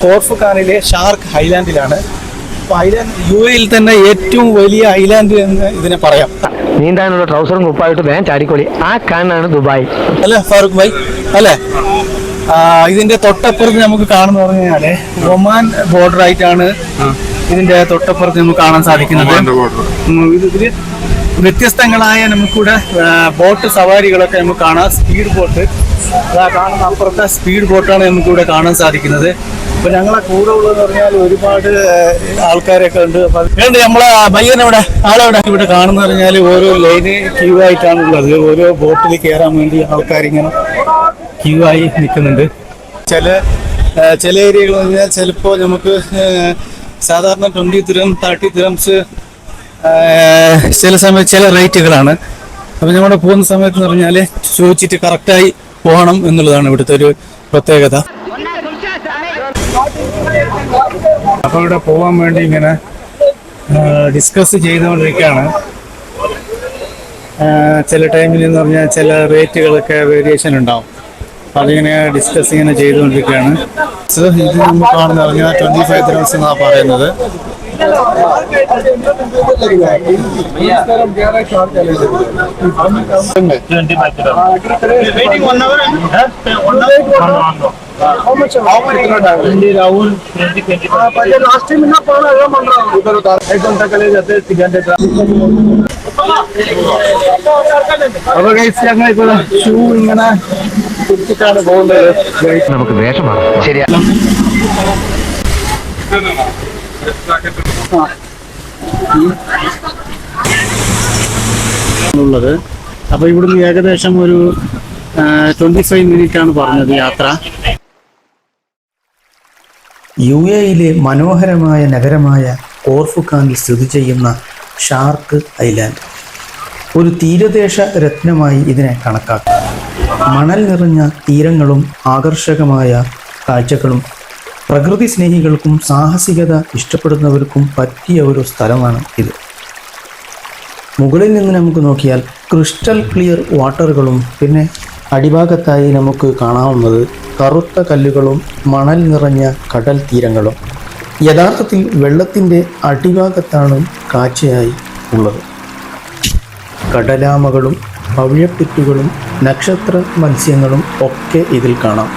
കോർഫുഖാനിലെ shark ഐലാൻഡിലാണ്. അപ്പോൾ island UAE-യിൽ തന്നെ ഏറ്റവും വലിയ ഐലാൻഡ് എന്ന് ഇതിനെ പറയാം. നീന്താനുള്ള ട്രൗസറും കുപ്പായിട്ട് വേഗം ചാടിക്കോളി. ആ കാണാനാണ് ദുബായ് അല്ലേ ഫാറൂഖ് ഭായ്? അല്ലേ? ഇതിന്റെ തൊട്ടപ്പുറത്ത് നമുക്ക് കാണുന്ന പറഞ്ഞു കഴിഞ്ഞാല് ഒമാൻ ബോർഡർ ആയിട്ടാണ് ഇതിന്റെ തൊട്ടപ്പുറത്ത് നമുക്ക് കാണാൻ സാധിക്കുന്നത്. ഇതില് വ്യത്യസ്തങ്ങളായ നമുക്കിവിടെ ബോട്ട് സവാരികളൊക്കെ നമുക്ക് കാണാം. സ്പീഡ് ബോട്ട്, അതാ കാണുന്ന അപ്പുറത്തെ സ്പീഡ് ബോട്ടാണ് നമുക്കിവിടെ കാണാൻ സാധിക്കുന്നത്. അപ്പൊ ഞങ്ങളെ കൂടെ ഉള്ളതെന്ന് പറഞ്ഞാൽ ഒരുപാട് ആൾക്കാരൊക്കെ ഉണ്ട്. അപ്പൊ നമ്മളെ പയ്യനെവിടെ ആളെവിടെ ഇവിടെ കാണുന്ന പറഞ്ഞാൽ ഓരോ ലൈന് ക്യൂ ആയിട്ടാണ് ഉള്ളത്. ഓരോ ബോട്ടിൽ കയറാൻ വേണ്ടി ആൾക്കാരിങ്ങനെ ക്യൂ ആയി നിൽക്കുന്നുണ്ട്. ചില ഏരിയകൾ പറഞ്ഞാൽ ചിലപ്പോൾ നമുക്ക് സാധാരണ 20 ദിർഹം 30 ദിർഹംസ് ചില സമയത്ത് ചില റേറ്റുകളാണ്. അപ്പം ഞങ്ങളുടെ പോകുന്ന സമയത്ത് എന്ന് പറഞ്ഞാൽ ചോദിച്ചിട്ട് കറക്റ്റായി പോകണം എന്നുള്ളതാണ് ഇവിടുത്തെ ഒരു പ്രത്യേകത. അപ്പോൾ ഇവിടെ പോകാൻ വേണ്ടി ഇങ്ങനെ ഡിസ്കസ് ചെയ്തുകൊണ്ടിരിക്കുകയാണ്. ചില ടൈമിൽ എന്ന് പറഞ്ഞാൽ ചില റേറ്റുകളൊക്കെ വേരിയേഷൻ ഉണ്ടാവും. അതിങ്ങനെ ഡിസ്കസ് ഇങ്ങനെ ചെയ്തുകൊണ്ടിരിക്കുകയാണ്. ഇത് നമുക്കാണെന്ന് പറഞ്ഞാൽ 25 ദിർഹംസ് എന്നാണ് പറയുന്നത്. ഷൂ ഇങ്ങനെ കുടിച്ചിട്ടാണ് പോകുന്നത്. നമുക്ക് വേഷമാണ് ശരിയാ ഉള്ളത്. അപ്പൊ ഇവിടുന്ന് ഏകദേശം ഒരു 25 മിനിറ്റ് ആണ് പറഞ്ഞത് യാത്ര. UAE-യിലെ മനോഹരമായ നഗരമായ കോർഫുഖാനിൽ സ്ഥിതി ചെയ്യുന്ന ഷാർക്ക് ഐലാൻഡ് ഒരു തീരദേശ രത്നമായി ഇതിനെ കണക്കാക്കും. മണൽ നിറഞ്ഞ തീരങ്ങളും ആകർഷകമായ കാഴ്ചകളും പ്രകൃതി സ്നേഹികൾക്കും സാഹസികത ഇഷ്ടപ്പെടുന്നവർക്കും പറ്റിയ ഒരു സ്ഥലമാണ് ഇത്. മുകളിൽ നിന്ന് നമുക്ക് നോക്കിയാൽ ക്രിസ്റ്റൽ ക്ലിയർ വാട്ടറുകളും പിന്നെ അടിഭാഗത്തായി നമുക്ക് കാണാവുന്നത് കറുത്ത കല്ലുകളും മണൽ നിറഞ്ഞ കടൽ തീരങ്ങളും. യഥാർത്ഥത്തിൽ വെള്ളത്തിൻ്റെ അടിഭാഗത്താണ് കാഴ്ചയായി ഉള്ളത്. കടലാമകളും പവിഴപ്പുറ്റുകളും നക്ഷത്ര മത്സ്യങ്ങളും ഒക്കെ ഇതിൽ കാണാം.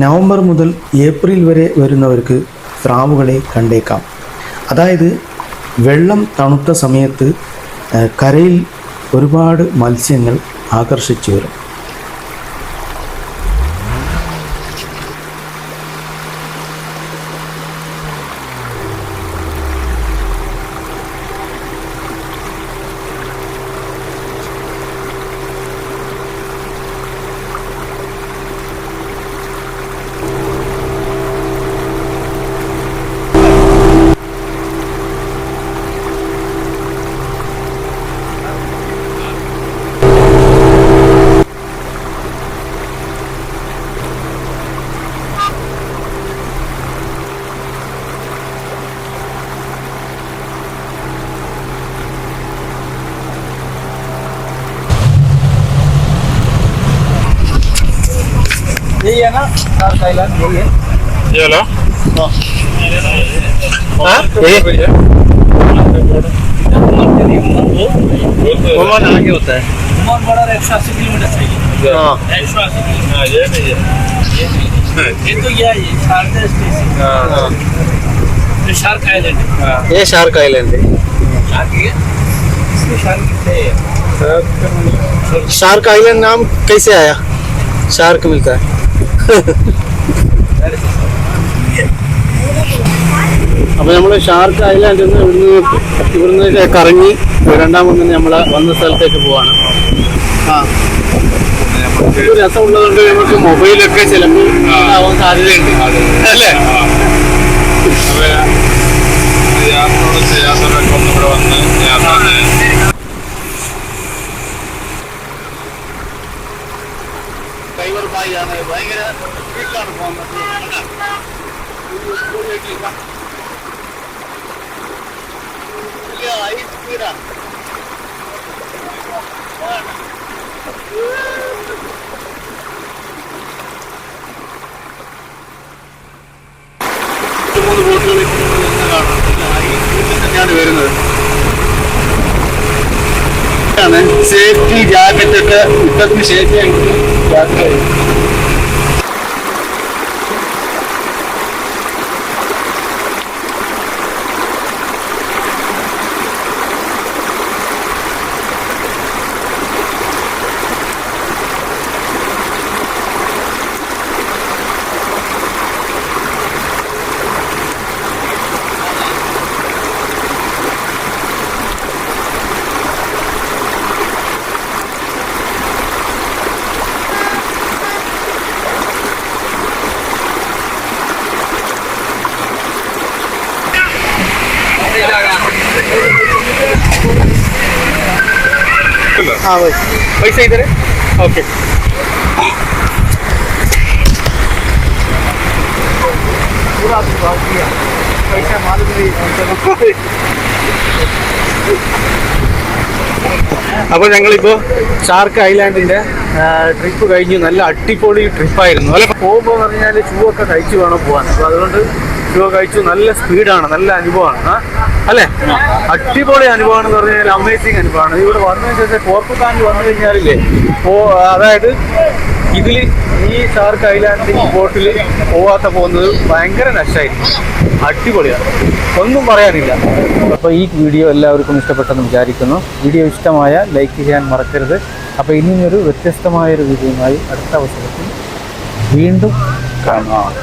നവംബർ മുതൽ ഏപ്രിൽ വരെ വരുന്നവർക്ക് സ്രാവുകളെ കണ്ടേക്കാം. അതായത് വെള്ളം തണുത്ത സമയത്ത് കരയിൽ ഒരുപാട് മത്സ്യങ്ങൾ ആകർഷിച്ചു വരും. यही है ना शार्क आइलैंड? यही है ये वाला? हाँ ये ओमान आगे होता है. ओमान बॉर्डर 180 किलोमीटर से. हाँ 180 किलोमीटर. हाँ ये नहीं है. ये तो ये शार्क स्टेशन. हाँ ये शार्क आइलैंड है. ये शार्क आइलैंड है. शार्क आइलैंड नाम कैसे आया? शार्क मिलता है. അപ്പോൾ നമ്മൾ ഷാർക്ക് ഐലാൻഡിൽ നിന്ന് ഇവിടുന്ന് കറങ്ങി രണ്ടാമത് നമ്മൾ വന്ന സ്ഥലത്തേക്ക് പോവാണ്. രസമുള്ളതുകൊണ്ട് നമുക്ക് മൊബൈലൊക്കെ ചിലപ്പോൾ ആവാൻ സാധ്യതയുണ്ട് അല്ലേ? യാത്രകളൊക്കെ ഒന്ന് ഇവിടെ വന്ന് യാത്ര ചെയ്യാം. ഡ്രൈവർമായാണ് ഭയങ്കര സ്പീഡിലാണ് പോകുന്നത്. ഹൈ സ്പീഡാണ്. മൂന്ന് ബോട്ടുകൾ തന്നെയാണ് വരുന്നത്. സേഫ്റ്റി ജാക്കറ്റ് ഒക്കെ യുദ്ധത്തിന് ശേഷിയായിട്ട് യാത്ര ചെയ്യും. हाँ भाई पैसा इधर है. ओके. पूरा पैसा मालूम नहीं. അപ്പോൾ ഞങ്ങളിപ്പോൾ ഷാർക്ക് ഐലാൻഡിൻ്റെ ട്രിപ്പ് കഴിഞ്ഞു. നല്ല അടിപൊളി ട്രിപ്പായിരുന്നു. അല്ല, പോകുമ്പോൾ എന്ന് പറഞ്ഞാൽ ഷൂ ഒക്കെ കഴിച്ചു വേണം പോകാൻ. അപ്പോൾ അതുകൊണ്ട് ഷൂ കഴിച്ചു. നല്ല സ്പീഡാണ്, നല്ല അനുഭവമാണ്. അല്ലേ, അടിപൊളി അനുഭവമാണെന്ന് പറഞ്ഞാൽ അമേസിങ് അനുഭവമാണ്. ഇവിടെ വന്നതിന് ശേഷം കോർപ്പത്താനി വന്നു കഴിഞ്ഞാലില്ലേ, അതായത് ഇതിൽ ഈ ഷാർക്ക് ഐലാൻഡ് ഈ ബോട്ടിൽ പോകുന്നത് ഭയങ്കര നഷ്ടമായിരിക്കും. അടിപൊളിയാണ്, ഒന്നും പറയാനില്ല. അപ്പോൾ ഈ വീഡിയോ എല്ലാവർക്കും ഇഷ്ടപ്പെട്ടെന്ന് വിചാരിക്കുന്നു. വീഡിയോ ഇഷ്ടമായ ലൈക്ക് ചെയ്യാൻ മറക്കരുത്. അപ്പോൾ ഇനിയൊരു വ്യത്യസ്തമായൊരു വീഡിയോയുമായി അടുത്ത അവസരത്തിൽ വീണ്ടും കാണാം.